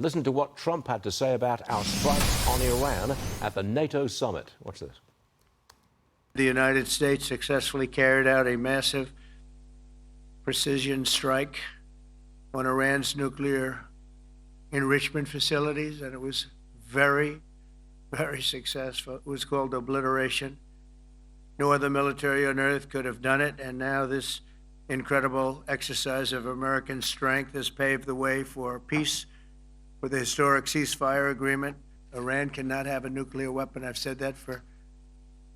Listen to what Trump had to say about our strikes on Iran at the NATO summit. Watch this. The United States successfully carried out a massive precision strike on Iran's nuclear enrichment facilities, and it was very, very successful. It was called obliteration. No other military on earth could have done it, and now this incredible exercise of American strength has paved the way for peace with a historic ceasefire agreement. Iran cannot have a nuclear weapon. I've said that for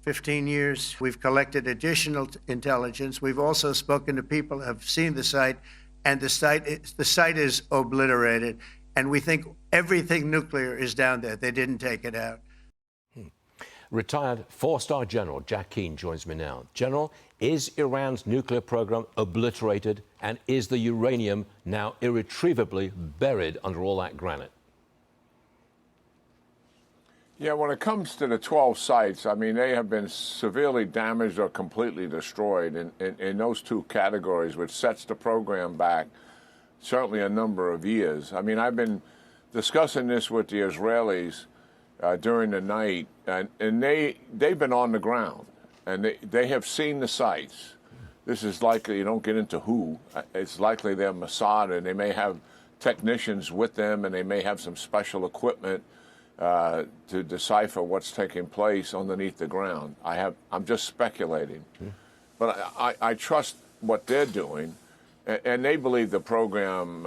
15 years. We've collected additional intelligence. We've also spoken to people who have seen the site, and the site is obliterated. And we think everything nuclear is down there. They didn't take it out. Retired four-star General Jack Keane joins me now. General, is Iran's nuclear program obliterated, and is the uranium now irretrievably buried under all that granite? Yeah, when it comes to the 12 sites, I mean, they have been severely damaged or completely destroyed in those two categories, which sets the program back certainly a number of years. I mean, I've been discussing this with the Israelis during the night, and they've been on the ground, and they have seen the sites. This is likely, you don't get into who, it's likely they're Mossad, and they may have technicians with them, and they may have some special equipment to decipher what's taking place underneath the ground. I'm just speculating. But I trust what they're doing, and they believe the program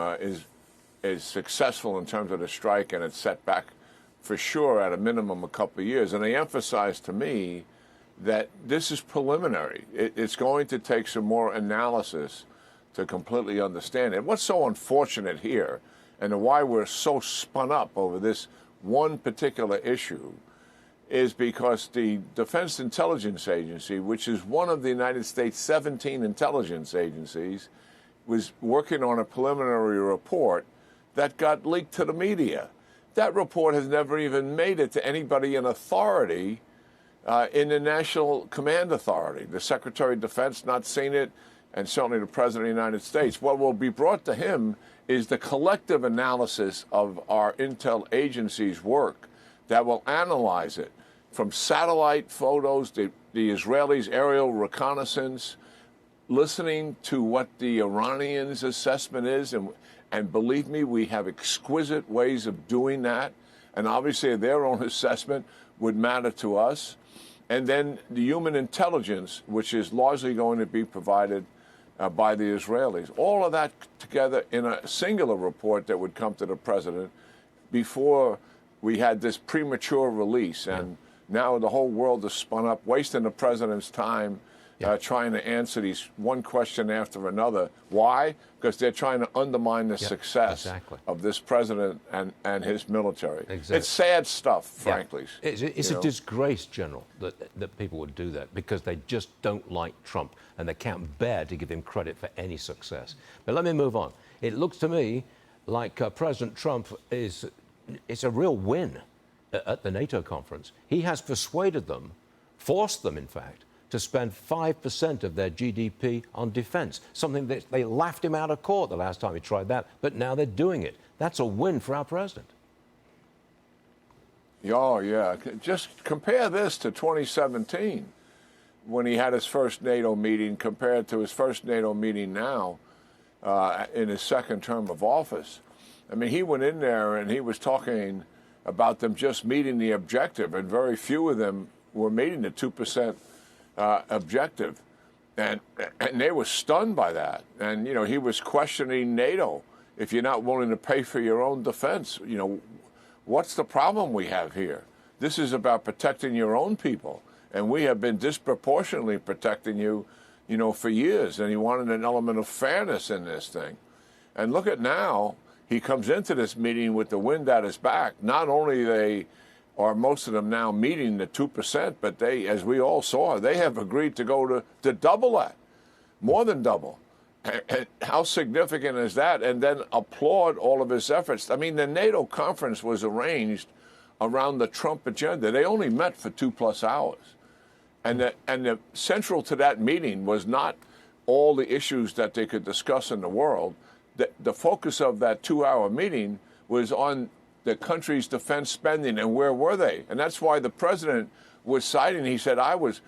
is successful in terms of the strike, and it's set back for sure at a minimum a couple of years. And they emphasize to me that this is preliminary. It's going to take some more analysis to completely understand it. What's so unfortunate here, and why we're so spun up over this one particular issue, is because the Defense Intelligence Agency, which is one of the United States' 17 intelligence agencies, was working on a preliminary report that got leaked to the media. That report has never even made it to anybody in authority in the National Command Authority. The Secretary of Defense not seen it, and certainly the President of the United States. What will be brought to him is the collective analysis of our intel agency's work that will analyze it from satellite photos, the Israelis' aerial reconnaissance, listening to what the Iranians' assessment is, and believe me, we have exquisite ways of doing that, and obviously their own assessment would matter to us. And then the human intelligence, which is largely going to be provided by the Israelis. All of that together in a singular report that would come to the president before we had this premature release. And now the whole world is spun up, wasting the president's time trying to answer these one question after another. Why? Because they're trying to undermine the success of this president and his military. It's sad stuff, frankly. It's a disgrace, General, that people would do that, because they just don't like Trump and they can't bear to give him credit for any success. But let me move on. It looks to me like President Trump it's a real win at the NATO conference. He has persuaded them, forced them, in fact, to spend 5% of their GDP on defense, something that they laughed him out of court the last time he tried that, but now they're doing it. That's a win for our president. Oh, yeah. Just compare this to 2017, when he had his first NATO meeting, compared to his first NATO meeting now in his second term of office. I mean, he went in there and he was talking about them just meeting the objective, and very few of them were meeting the 2% objective, and they were stunned by that. And you know, he was questioning NATO. If you're not willing to pay for your own defense, you know, what's the problem we have here? This is about protecting your own people, and we have been disproportionately protecting you, you know, for years. And he wanted an element of fairness in this thing. And look at now, he comes into this meeting with the wind at his back. Not only are most of them now meeting the 2%, but they, as we all saw, they have agreed to go to double that, more than double. And how significant is that? And then applaud all of his efforts. I mean, the NATO conference was arranged around the Trump agenda. They only met for 2+ hours. And the central to that meeting was not all the issues that they could discuss in the world. The focus of that 2-hour meeting was on the country's defense spending and where were they. And that's why the president was citing, he said, I was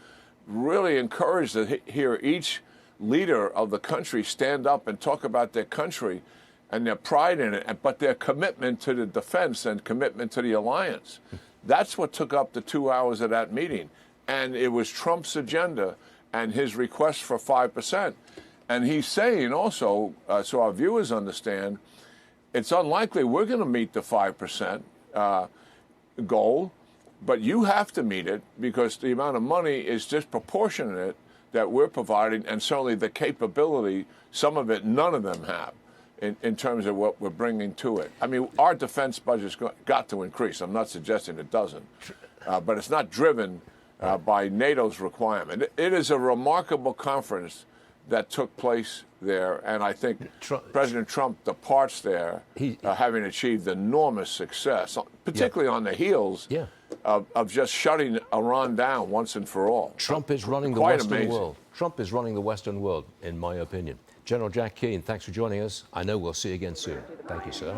really encouraged to hear each leader of the country stand up and talk about their country and their pride in it, but their commitment to the defense and commitment to the alliance. That's what took up the 2 hours of that meeting. And it was Trump's agenda and his request for 5%. And he's saying also, so our viewers understand, it's unlikely we're going to meet the 5% goal, but you have to meet it because the amount of money is disproportionate that we're providing, and certainly the capability, some of it, none of them have in terms of what we're bringing to it. I mean, our defense budget's got to increase. I'm not suggesting it doesn't, but it's not driven by NATO's requirement. It is a remarkable conference that took place there, and I think President Trump departs there having achieved enormous success, particularly on the heels of just shutting Iran down once and for all. Trump is running the Western world. Trump is running the Western world, in my opinion. General Jack Keane, thanks for joining us. I know we'll see you again soon. Thank you, sir.